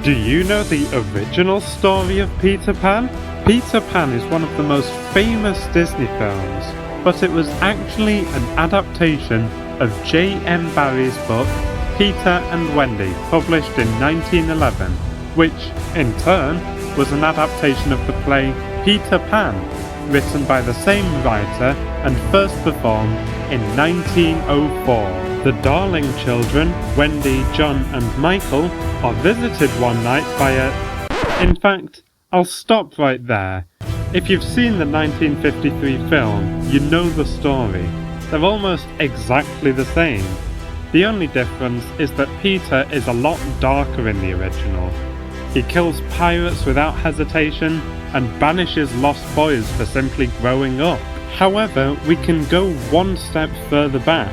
Do you know the original story of Peter Pan? Peter Pan is one of the most famous Disney films, but it was actually an adaptation of J.M. Barrie's book, Peter and Wendy, published in 1911, which, in turn, was an adaptation of the play Peter Pan, written by the same writer and first performed in 1904. The Darling children, Wendy, John and Michael, are visited one night by a... In fact, I'll stop right there. If you've seen the 1953 film, you know the story. They're almost exactly the same. The only difference is that Peter is a lot darker in the original. He kills pirates without hesitation and banishes lost boys for simply growing up. However, we can go one step further back.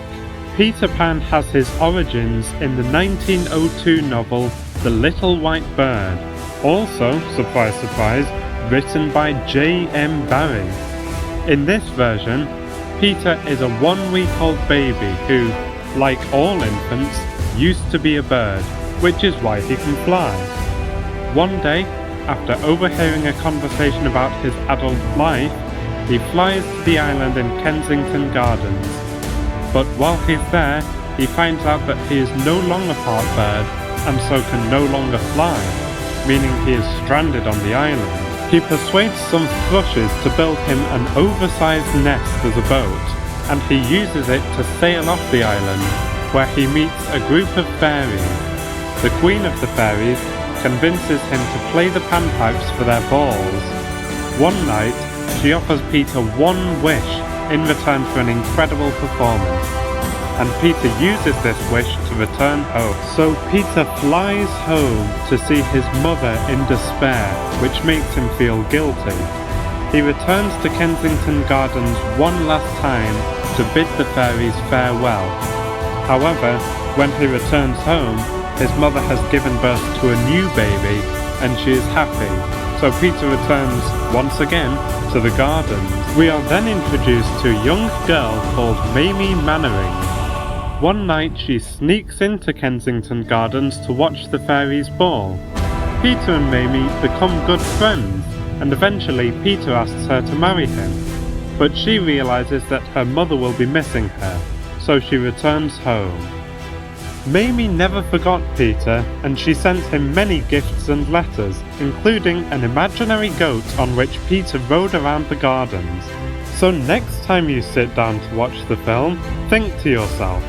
Peter Pan has his origins in the 1902 novel The Little White Bird, also, surprise surprise, written by J.M. Barrie. In this version, Peter is a 1-week-old baby who, like all infants, used to be a bird, which is why he can fly. One day, after overhearing a conversation about his adult life, he flies to the island in Kensington Gardens. But while he's there, he finds out that he is no longer part bird and so can no longer fly, meaning he is stranded on the island. He persuades some thrushes to build him an oversized nest as a boat, and he uses it to sail off the island, where he meets a group of fairies. The Queen of the Fairies convinces him to play the panpipes for their balls. One night, she offers Peter one wish in return for an incredible performance, and Peter uses this wish to return home. So Peter flies home to see his mother in despair, which makes him feel guilty. He returns to Kensington Gardens one last time to bid the fairies farewell. However, when he returns home, his mother has given birth to a new baby, and she is happy. So Peter returns once again to the gardens. We are then introduced to a young girl called Mamie Mannering. One night she sneaks into Kensington Gardens to watch the fairies' ball. Peter and Mamie become good friends, and eventually Peter asks her to marry him. But she realizes that her mother will be missing her, so she returns home. Mamie never forgot Peter, and she sent him many gifts and letters, including an imaginary goat on which Peter rode around the gardens. So next time you sit down to watch the film, think to yourself,